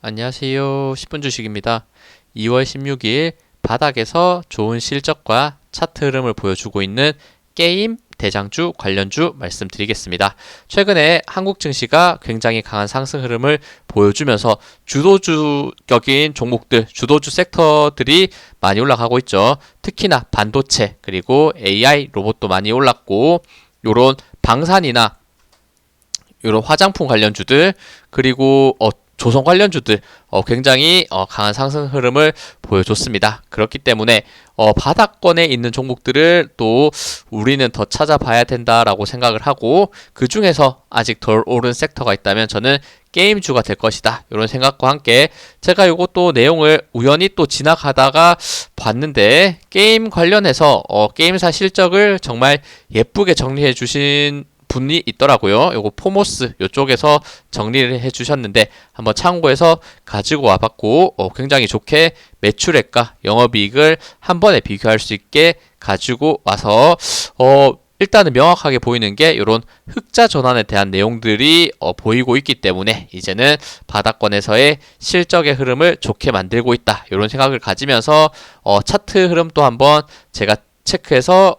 안녕하세요. 10분 주식입니다. 2월 16일 바닥에서 좋은 실적과 차트 흐름을 보여주고 있는 게임 대장주 관련주 말씀드리겠습니다. 최근에 한국 증시가 굉장히 강한 상승 흐름을 보여주면서 주도주격인 종목들, 주도주 섹터들이 많이 올라가고 있죠. 특히나 반도체, 그리고 AI, 로봇도 많이 올랐고, 요런 방산이나 요런 화장품 관련주들, 그리고 조선 관련주들 굉장히 강한 상승 흐름을 보여줬습니다. 그렇기 때문에 바닥권에 있는 종목들을 또 우리는 더 찾아봐야 된다라고 생각을 하고, 그 중에서 아직 덜 오른 섹터가 있다면 저는 게임주가 될 것이다, 이런 생각과 함께 제가 이것도 내용을 우연히 또 지나가다가 봤는데, 게임 관련해서 게임사 실적을 정말 예쁘게 정리해 주신 분이 있더라고요. 요거 포모스 요쪽에서 정리를 해주셨는데 한번 참고해서 가지고 와봤고, 굉장히 좋게 매출액과 영업이익을 한 번에 비교할 수 있게 가지고 와서 일단은 명확하게 보이는 게 이런 흑자 전환에 대한 내용들이 보이고 있기 때문에 이제는 바닥권에서의 실적의 흐름을 좋게 만들고 있다, 이런 생각을 가지면서 차트 흐름도 한번 제가 체크해서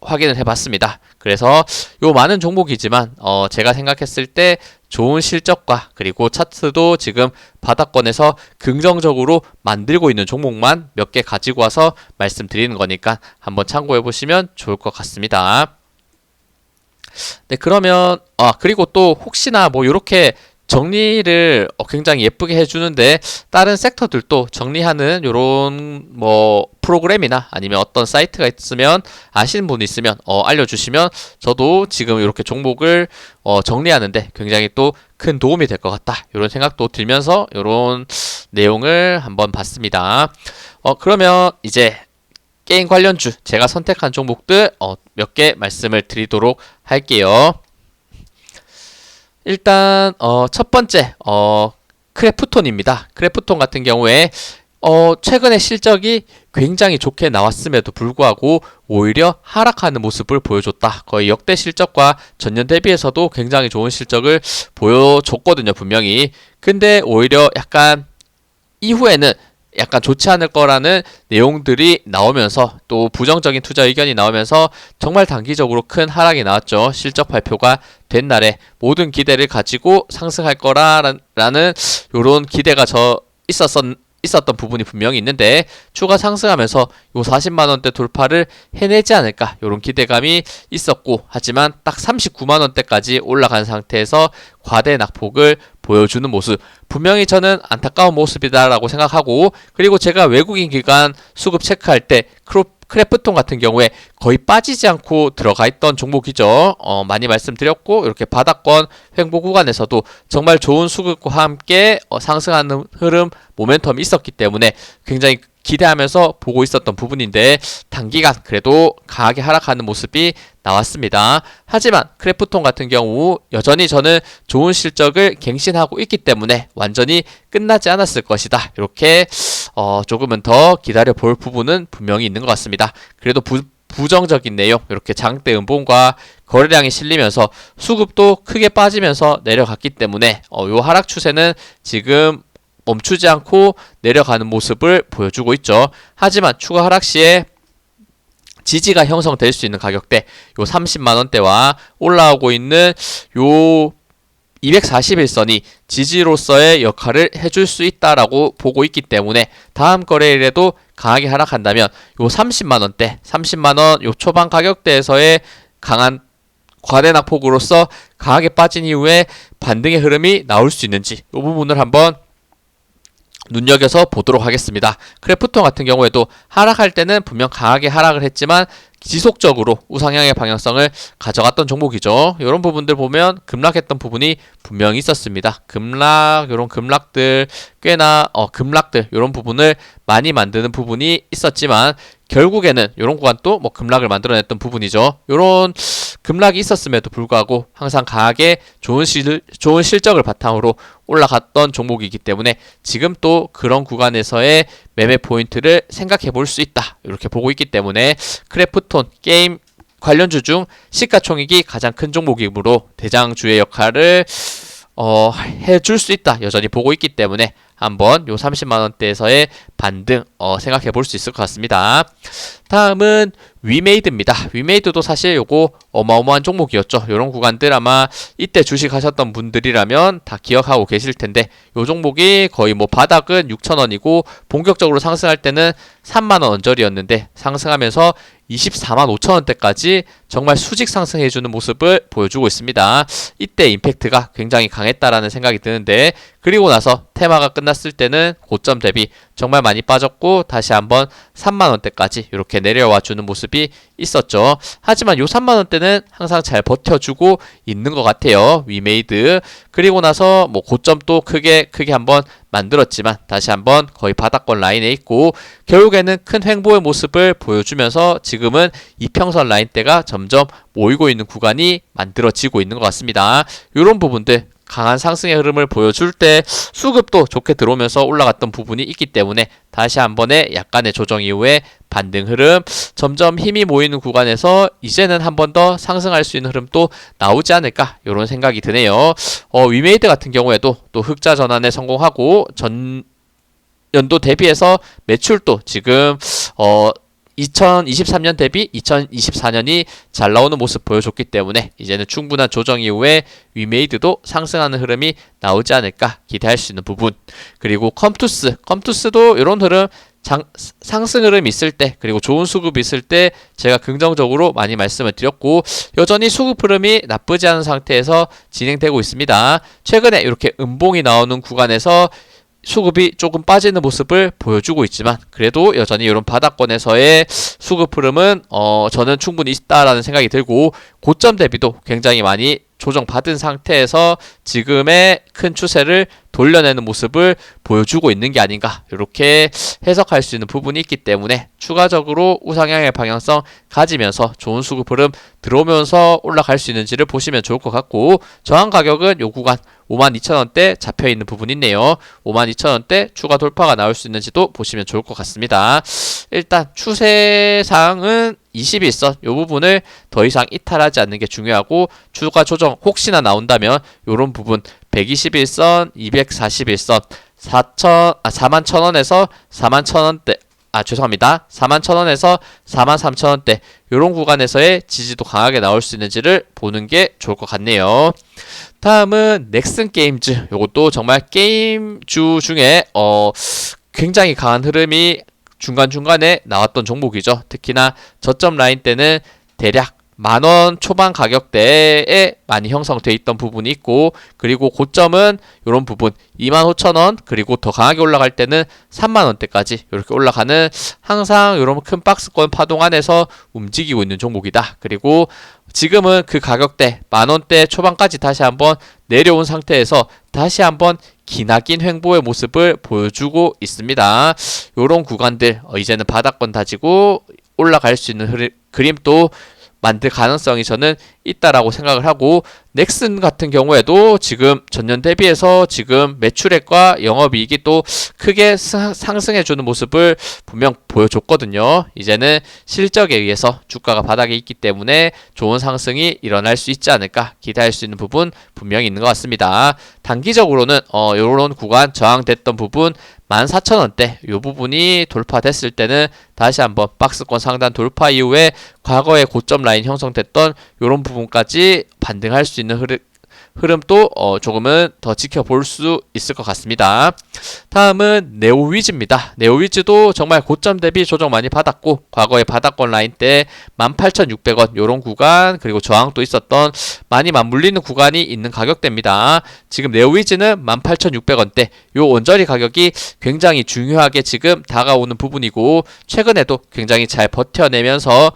확인을 해봤습니다. 그래서 요 많은 종목이지만 제가 생각했을 때 좋은 실적과 그리고 차트도 지금 바닥권에서 긍정적으로 만들고 있는 종목만 몇 개 가지고 와서 말씀드리는 거니까 한번 참고해 보시면 좋을 것 같습니다. 네, 그러면 그리고 또 혹시나 뭐 요렇게 정리를 굉장히 예쁘게 해주는데 다른 섹터들도 정리하는 요런 뭐 프로그램이나 아니면 어떤 사이트가 있으면, 아시는 분이 있으면 알려주시면 저도 지금 이렇게 종목을 정리하는데 굉장히 또 큰 도움이 될 것 같다, 이런 생각도 들면서 이런 내용을 한번 봤습니다. 그러면 이제 게임 관련주 제가 선택한 종목들 몇 개 말씀을 드리도록 할게요. 일단 첫 번째 크래프톤입니다. 크래프톤 같은 경우에 최근에 실적이 굉장히 좋게 나왔음에도 불구하고 오히려 하락하는 모습을 보여줬다. 거의 역대 실적과 전년 대비해서도 굉장히 좋은 실적을 보여줬거든요, 분명히. 근데 오히려 약간 이후에는 약간 좋지 않을 거라는 내용들이 나오면서, 또 부정적인 투자 의견이 나오면서 정말 단기적으로 큰 하락이 나왔죠. 실적 발표가 된 날에 모든 기대를 가지고 상승할 거라는 요런 기대가 있었던 부분이 분명히 있는데, 추가 상승하면서 요 40만원대 돌파를 해내지 않을까, 요런 기대감이 있었고, 하지만 딱 39만원대까지 올라간 상태에서 과대 낙폭을 보여주는 모습, 분명히 저는 안타까운 모습이다라고 생각하고, 그리고 제가 외국인 기관 수급 체크할 때 크래프톤 같은 경우에 거의 빠지지 않고 들어가 있던 종목이죠. 많이 말씀드렸고, 이렇게 바닥권 횡보 구간에서도 정말 좋은 수급과 함께 상승하는 흐름, 모멘텀이 있었기 때문에 굉장히 기대하면서 보고 있었던 부분인데, 단기간 그래도 강하게 하락하는 모습이 나왔습니다. 하지만 크래프톤 같은 경우 여전히 저는 좋은 실적을 갱신하고 있기 때문에 완전히 끝나지 않았을 것이다, 이렇게 조금은 더 기다려 볼 부분은 분명히 있는 것 같습니다. 그래도 부정적인 내용, 이렇게 장대 음봉과 거래량이 실리면서 수급도 크게 빠지면서 내려갔기 때문에 요 하락 추세는 지금 멈추지 않고 내려가는 모습을 보여주고 있죠. 하지만 추가 하락 시에 지지가 형성될 수 있는 가격대, 요 30만원대와 올라오고 있는 요 241선이 지지로서의 역할을 해줄 수 있다라고 보고 있기 때문에 다음 거래일에도 강하게 하락한다면 요 30만원대, 30만원 요 초반 가격대에서의 강한 과대 낙폭으로서 강하게 빠진 이후에 반등의 흐름이 나올 수 있는지, 이 부분을 한번 눈여겨서 보도록 하겠습니다. 크래프톤 같은 경우에도 하락할 때는 분명 강하게 하락을 했지만 지속적으로 우상향의 방향성을 가져갔던 종목이죠. 이런 부분들 보면 급락했던 부분이 분명히 있었습니다. 이런 급락들 꽤나 급락들 이런 부분을 많이 만드는 부분이 있었지만 결국에는 이런 구간도 뭐 급락을 만들어냈던 부분이죠. 이런 급락이 있었음에도 불구하고 항상 강하게 좋은 실적을 바탕으로 올라갔던 종목이기 때문에 지금 또 그런 구간에서의 매매 포인트를 생각해 볼 수 있다, 이렇게 보고 있기 때문에 크래프톤 게임 관련주 중 시가총액이 가장 큰 종목이므로 대장주의 역할을 해줄 수 있다 여전히 보고 있기 때문에 한번 요 30만원대에서의 반등 생각해 볼 수 있을 것 같습니다. 다음은 위메이드입니다. 위메이드도 사실 요거 어마어마한 종목이었죠. 요런 구간들 아마 이때 주식 하셨던 분들이라면 다 기억하고 계실 텐데 요 종목이 거의 뭐 바닥은 6,000원이고 본격적으로 상승할 때는 3만원 언저리였는데 상승하면서 24만 5천원대까지 정말 수직 상승해주는 모습을 보여주고 있습니다. 이때 임팩트가 굉장히 강했다라는 생각이 드는데 그리고 나서 테마가 끝났을 때는 고점 대비 정말 많이 빠졌고 다시 한번 3만원대까지 이렇게 내려와 주는 모습이 있었죠. 하지만 요 3만원대는 항상 잘 버텨주고 있는 것 같아요. 위메이드. 그리고 나서 뭐 고점도 크게 한번 만들었지만 다시 한번 거의 바닥권 라인에 있고 결국에는 큰 횡보의 모습을 보여주면서 지금은 이평선 라인대가 점점 모이고 있는 구간이 만들어지고 있는 것 같습니다. 이런 부분들 강한 상승의 흐름을 보여줄 때 수급도 좋게 들어오면서 올라갔던 부분이 있기 때문에 다시 한 번의 약간의 조정 이후에 반등 흐름 점점 힘이 모이는 구간에서 이제는 한 번 더 상승할 수 있는 흐름도 나오지 않을까 이런 생각이 드네요. 위메이드 같은 경우에도 또 흑자 전환에 성공하고 전 연도 대비해서 매출도 지금 2023년 대비 2024년이 잘 나오는 모습 보여줬기 때문에 이제는 충분한 조정 이후에 위메이드도 상승하는 흐름이 나오지 않을까 기대할 수 있는 부분. 그리고 컴투스도 이런 흐름 상승 흐름 있을 때 그리고 좋은 수급이 있을 때 제가 긍정적으로 많이 말씀을 드렸고 여전히 수급 흐름이 나쁘지 않은 상태에서 진행되고 있습니다. 최근에 이렇게 음봉이 나오는 구간에서 수급이 조금 빠지는 모습을 보여주고 있지만 그래도 여전히 이런 바닥권에서의 수급 흐름은 저는 충분히 있다라는 생각이 들고 고점 대비도 굉장히 많이 조정받은 상태에서 지금의 큰 추세를 돌려내는 모습을 보여주고 있는 게 아닌가 이렇게 해석할 수 있는 부분이 있기 때문에 추가적으로 우상향의 방향성 가지면서 좋은 수급 흐름 들어오면서 올라갈 수 있는지를 보시면 좋을 것 같고 저항 가격은 요 구간 52,000원대 잡혀있는 부분이 있네요. 52,000원대 추가 돌파가 나올 수 있는지도 보시면 좋을 것 같습니다. 일단 추세상은 21선 이 부분을 더 이상 이탈하지 않는 게 중요하고 추가 조정 혹시나 나온다면 이런 부분 121선, 241선 41,000원에서 41,000원대 죄송합니다. 41,000원에서 43,000원대 이런 구간에서의 지지도 강하게 나올 수 있는지를 보는 게 좋을 것 같네요. 다음은 넥슨 게임즈. 이것도 정말 게임주 중에 굉장히 강한 흐름이 중간중간에 나왔던 종목이죠. 특히나 저점 라인 때는 대략 만원 초반 가격대에 많이 형성되어 있던 부분이 있고 그리고 고점은 이런 부분 25,000원 그리고 더 강하게 올라갈 때는 3만원대까지 이렇게 올라가는 항상 이런 큰 박스권 파동 안에서 움직이고 있는 종목이다. 그리고 지금은 그 가격대 만원대 초반까지 다시 한번 내려온 상태에서 다시 한번 기나긴 횡보의 모습을 보여주고 있습니다. 이런 구간들 이제는 바닥권 다지고 올라갈 수 있는 그림도 만들 가능성이 저는 있다라고 생각을 하고 넥슨 같은 경우에도 지금 전년 대비해서 지금 매출액과 영업이익이 또 크게 상승해주는 모습을 분명 보여줬거든요. 이제는 실적에 의해서 주가가 바닥에 있기 때문에 좋은 상승이 일어날 수 있지 않을까 기대할 수 있는 부분 분명히 있는 것 같습니다. 단기적으로는 이런 구간 저항됐던 부분 14,000원대 이 부분이 돌파됐을 때는 다시 한번 박스권 상단 돌파 이후에 과거의 고점 라인 형성됐던 이런 부분까지 반등할 수 있는 흐름도 조금은 더 지켜볼 수 있을 것 같습니다. 다음은 네오위즈입니다. 네오위즈도 정말 고점 대비 조정 많이 받았고 과거의 바닥권 라인 때 18,600원 요런 구간 그리고 저항도 있었던 많이 맞물리는 구간이 있는 가격대입니다. 지금 네오위즈는 18,600원대 요 원저리 가격이 굉장히 중요하게 지금 다가오는 부분이고 최근에도 굉장히 잘 버텨내면서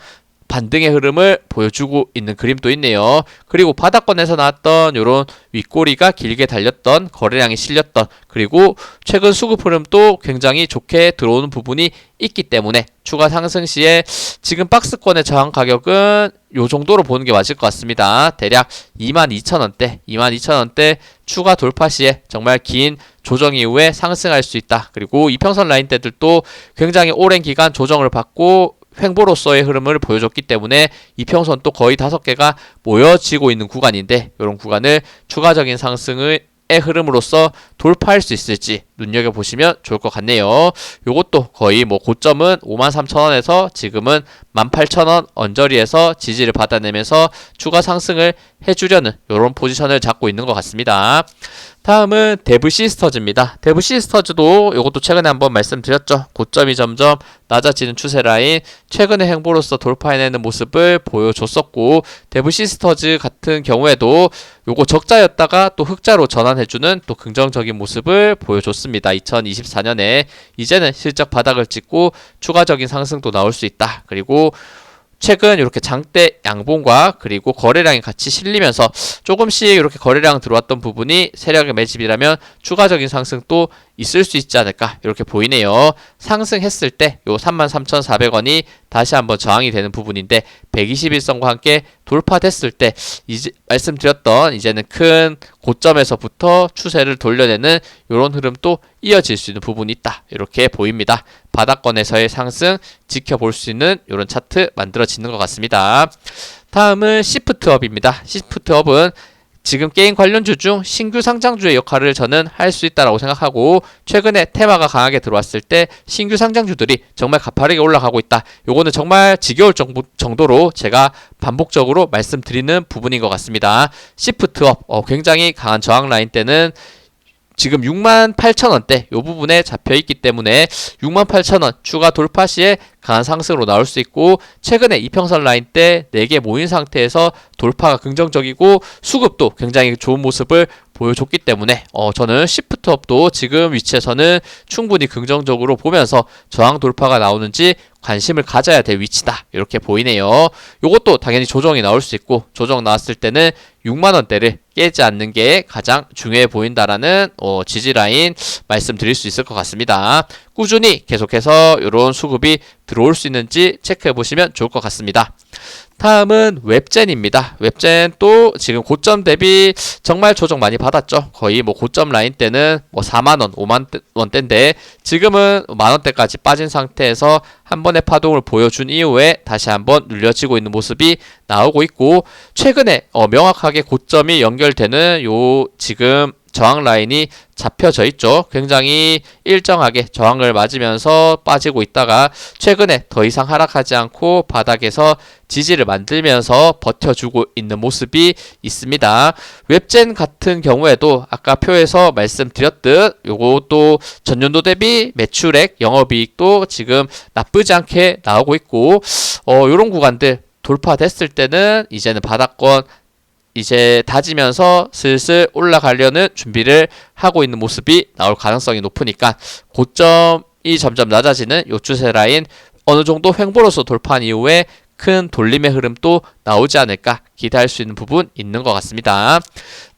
반등의 흐름을 보여주고 있는 그림도 있네요. 그리고 바닥권에서 나왔던 이런 윗꼬리가 길게 달렸던 거래량이 실렸던 그리고 최근 수급 흐름도 굉장히 좋게 들어오는 부분이 있기 때문에 추가 상승 시에 지금 박스권의 저항 가격은 요 정도로 보는 게 맞을 것 같습니다. 대략 22,000원대 추가 돌파 시에 정말 긴 조정 이후에 상승할 수 있다. 그리고 이평선 라인대들도 굉장히 오랜 기간 조정을 받고 횡보로서의 흐름을 보여줬기 때문에 이평선 또 거의 5개가 모여지고 있는 구간인데 이런 구간을 추가적인 상승을 흐름으로서 돌파할 수 있을지 눈여겨보시면 좋을 것 같네요. 요것도 거의 뭐 고점은 53,000원에서 지금은 18,000원 언저리에서 지지를 받아내면서 추가 상승을 해주려는 이런 포지션을 잡고 있는 것 같습니다. 다음은 데브시스터즈입니다. 데브시스터즈도 이것도 최근에 한번 말씀드렸죠. 고점이 점점 낮아지는 추세 라인, 최근의 행보로서 돌파해내는 모습을 보여줬었고, 데브시스터즈 같은 경우에도 요거 적자였다가 또 흑자로 전환해주는 또 긍정적인 모습을 보여줬습니다. 2024년에 이제는 실적 바닥을 찍고 추가적인 상승도 나올 수 있다. 그리고 최근 이렇게 장대 양봉과 그리고 거래량이 같이 실리면서 조금씩 이렇게 거래량 들어왔던 부분이 세력의 매집이라면 추가적인 상승도 있을 수 있지 않을까 이렇게 보이네요. 상승했을 때 요 33,400원이 다시 한번 저항이 되는 부분인데 121선과 함께 돌파됐을 때 이제 말씀드렸던 이제는 큰 고점에서부터 추세를 돌려내는 이런 흐름도 이어질 수 있는 부분이 있다 이렇게 보입니다. 바닥권에서의 상승 지켜볼 수 있는 이런 차트 만들어지는 것 같습니다. 다음은 시프트업입니다. 시프트업은 지금 게임 관련주 중 신규 상장주의 역할을 저는 할 수 있다라고 생각하고, 최근에 테마가 강하게 들어왔을 때 신규 상장주들이 정말 가파르게 올라가고 있다. 요거는 정말 지겨울 정도로 제가 반복적으로 말씀드리는 부분인 것 같습니다. 시프트업 굉장히 강한 저항 라인 때는 지금 68,000원대 요 부분에 잡혀있기 때문에 68,000원 추가 돌파 시에 강한 상승으로 나올 수 있고, 최근에 이평선 라인 때 4개 모인 상태에서 돌파가 긍정적이고 수급도 굉장히 좋은 모습을 보여줬기 때문에 저는 시프트업도 지금 위치에서는 충분히 긍정적으로 보면서 저항 돌파가 나오는지 관심을 가져야 될 위치다 이렇게 보이네요. 요것도 당연히 조정이 나올 수 있고, 조정 나왔을 때는 6만원대를 깨지 않는 게 가장 중요해 보인다라는 지지라인 말씀드릴 수 있을 것 같습니다. 꾸준히 계속해서 이런 수급이 들어올 수 있는지 체크해 보시면 좋을 것 같습니다. 다음은 웹젠입니다. 웹젠 또 지금 고점 대비 정말 조정 많이 받았죠. 거의 뭐 고점 라인 때는 뭐 4만원, 5만원대인데 지금은 만원대까지 빠진 상태에서 한 번의 파동을 보여준 이후에 다시 한번 눌려지고 있는 모습이 나오고 있고, 최근에 명확하게 고점이 연결되는 요 지금 저항 라인이 잡혀져 있죠. 굉장히 일정하게 저항을 맞으면서 빠지고 있다가 최근에 더 이상 하락하지 않고 바닥에서 지지를 만들면서 버텨주고 있는 모습이 있습니다. 웹젠 같은 경우에도 아까 표에서 말씀드렸듯 요것도 전년도 대비 매출액, 영업이익도 지금 나쁘지 않게 나오고 있고, 요런 구간들 돌파됐을 때는 이제는 바닥권 이제 다지면서 슬슬 올라가려는 준비를 하고 있는 모습이 나올 가능성이 높으니까 고점이 점점 낮아지는 요 추세 라인 어느 정도 횡보로서 돌파한 이후에 큰 돌림의 흐름도 나오지 않을까 기대할 수 있는 부분 있는 것 같습니다.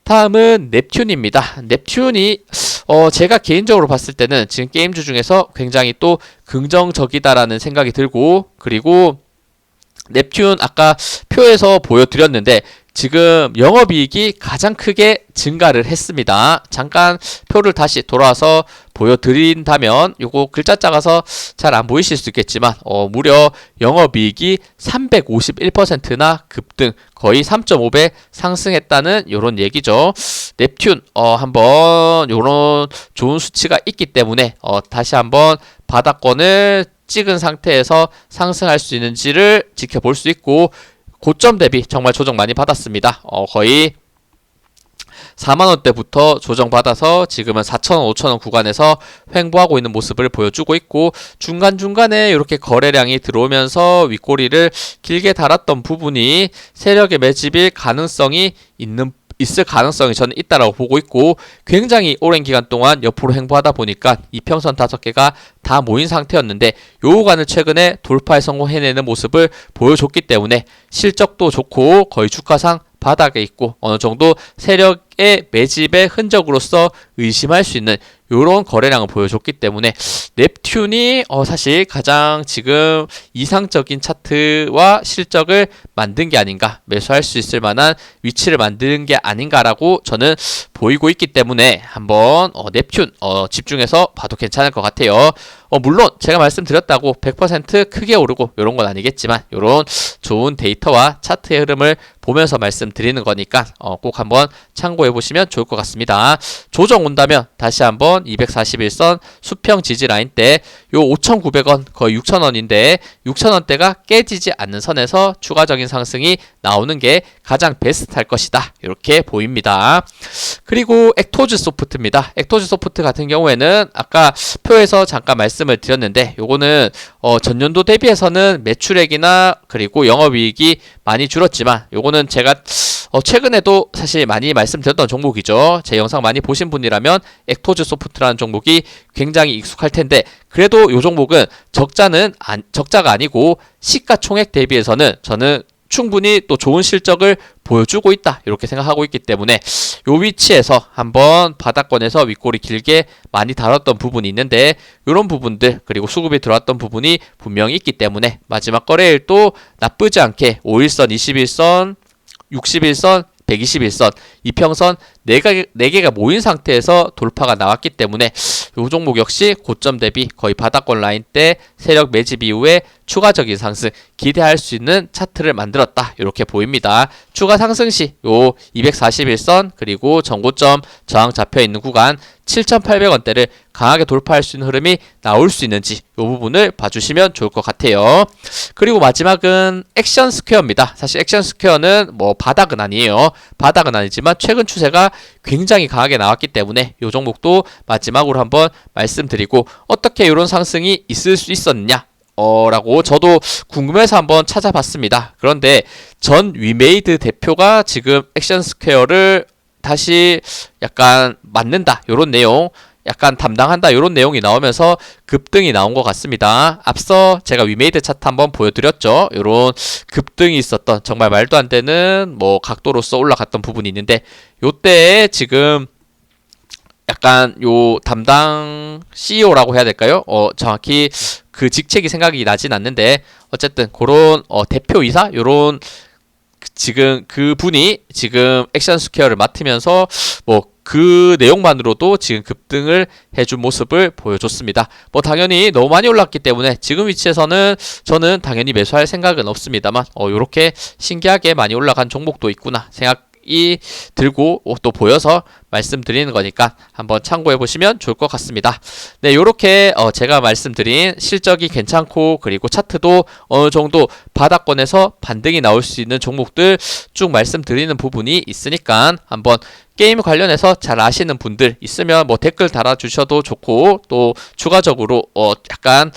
다음은 넵튠입니다. 넵튠이 제가 개인적으로 봤을 때는 지금 게임주 중에서 굉장히 또 긍정적이다라는 생각이 들고, 그리고 넵튠 아까 표에서 보여드렸는데 지금 영업이익이 가장 크게 증가를 했습니다. 잠깐 표를 다시 돌아와서 보여드린다면 요거 글자 작아서 잘 안 보이실 수 있겠지만 무려 영업이익이 351%나 급등, 거의 3.5배 상승했다는 요런 얘기죠. 넵튠 한번 요런 좋은 수치가 있기 때문에 다시 한번 바닥권을 찍은 상태에서 상승할 수 있는지를 지켜볼 수 있고, 고점 대비 정말 조정 많이 받았습니다. 거의 4만원대부터 조정받아서 지금은 4,000원, 5,000원 구간에서 횡보하고 있는 모습을 보여주고 있고, 중간중간에 이렇게 거래량이 들어오면서 윗꼬리를 길게 달았던 부분이 세력의 매집일 가능성이 있을 가능성이 저는 있다라고 보고 있고, 굉장히 오랜 기간 동안 옆으로 횡보하다 보니까 이평선 5개가 다 모인 상태였는데 요 구간을 최근에 돌파에 성공해내는 모습을 보여줬기 때문에 실적도 좋고 거의 주가상 바닥에 있고 어느 정도 세력의 매집의 흔적으로서 의심할 수 있는 요런 거래량을 보여줬기 때문에 넵튠이 사실 가장 지금 이상적인 차트와 실적을 만든 게 아닌가, 매수할 수 있을 만한 위치를 만드는 게 아닌가라고 저는 보이고 있기 때문에 한번 넵튠 집중해서 봐도 괜찮을 것 같아요. 물론 제가 말씀드렸다고 100% 크게 오르고 이런 건 아니겠지만 이런 좋은 데이터와 차트의 흐름을 보면서 말씀드리는 거니까 꼭 한번 참고해 보시면 좋을 것 같습니다. 조정 온다면 다시 한번 241선 수평 지지 라인 때 요 5,900원 거의 6,000원인데 6,000원대가 깨지지 않는 선에서 추가적인 상승이 나오는 게 가장 베스트할 것이다. 이렇게 보입니다. 그리고 액토즈 소프트입니다. 액토즈 소프트 같은 경우에는 아까 표에서 잠깐 말씀을 드렸는데 요거는 전년도 대비해서는 매출액이나 그리고 영업이익이 많이 줄었지만 요거는 제가 최근에도 사실 많이 말씀드렸던 종목이죠. 제 영상 많이 보신 분이라면 액토즈 소프트라는 종목이 굉장히 익숙할 텐데 그래도 요 종목은 적자가 아니고 시가총액 대비해서는 저는 충분히 또 좋은 실적을 보여주고 있다 이렇게 생각하고 있기 때문에 요 위치에서 한번 바닥권에서 윗골이 길게 많이 다뤘던 부분이 있는데 이런 부분들 그리고 수급이 들어왔던 부분이 분명히 있기 때문에 마지막 거래일도 나쁘지 않게 5일선, 21선, 61선, 121선, 이평선 4개가 모인 상태에서 돌파가 나왔기 때문에 이 종목 역시 고점 대비 거의 바닥권 라인 때 세력 매집 이후에 추가적인 상승 기대할 수 있는 차트를 만들었다 이렇게 보입니다. 추가 상승 시 요 241선 그리고 전고점 저항 잡혀 있는 구간 7,800원대를 강하게 돌파할 수 있는 흐름이 나올 수 있는지 이 부분을 봐주시면 좋을 것 같아요. 그리고 마지막은 액션 스퀘어입니다. 사실 액션 스퀘어는 뭐 바닥은 아니에요. 바닥은 아니지만 최근 추세가 굉장히 강하게 나왔기 때문에 이 종목도 마지막으로 한번 말씀드리고 어떻게 이런 상승이 있을 수 있었느냐 라고 저도 궁금해서 한번 찾아봤습니다. 그런데 전 위메이드 대표가 지금 액션 스퀘어를 다시 약간 맞는다 요런 내용 약간 담당한다 요런 내용이 나오면서 급등이 나온 것 같습니다. 앞서 제가 위메이드 차트 한번 보여드렸죠. 요런 급등이 있었던 정말 말도 안 되는 뭐 각도로서 올라갔던 부분이 있는데 요때 지금 약간 요 담당 CEO라고 해야 될까요? 정확히 그 직책이 생각이 나진 않는데 어쨌든 그런 대표이사 요런 지금 그 분이 지금 액션 스퀘어를 맡으면서 뭐 그 내용만으로도 지금 급등을 해준 모습을 보여줬습니다. 뭐 당연히 너무 많이 올랐기 때문에 지금 위치에서는 저는 당연히 매수할 생각은 없습니다만 요렇게 신기하게 많이 올라간 종목도 있구나 생각이 들고 또 보여서 말씀드리는 거니까 한번 참고해 보시면 좋을 것 같습니다. 네, 요렇게 제가 말씀드린 실적이 괜찮고 그리고 차트도 어느 정도 바닥권에서 반등이 나올 수 있는 종목들 쭉 말씀드리는 부분이 있으니까 한번 게임 관련해서 잘 아시는 분들 있으면 뭐 댓글 달아주셔도 좋고 또 추가적으로 약간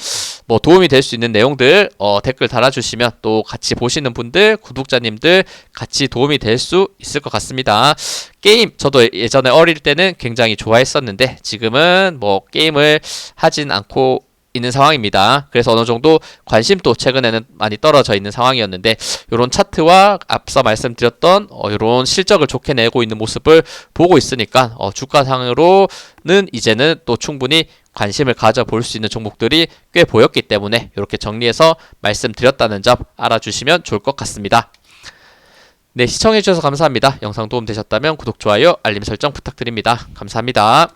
뭐 도움이 될 수 있는 내용들 댓글 달아주시면 또 같이 보시는 분들 구독자님들 같이 도움이 될 수 있을 것 같습니다. 게임 저도 예전에 어릴 때는 굉장히 좋아했었는데 지금은 뭐 게임을 하진 않고 있는 상황입니다. 그래서 어느 정도 관심도 최근에는 많이 떨어져 있는 상황이었는데 이런 차트와 앞서 말씀드렸던 이런 실적을 좋게 내고 있는 모습을 보고 있으니까 주가상으로는 이제는 또 충분히 관심을 가져볼 수 있는 종목들이 꽤 보였기 때문에 이렇게 정리해서 말씀드렸다는 점 알아주시면 좋을 것 같습니다. 네, 시청해주셔서 감사합니다. 영상 도움 되셨다면 구독, 좋아요, 알림 설정 부탁드립니다. 감사합니다.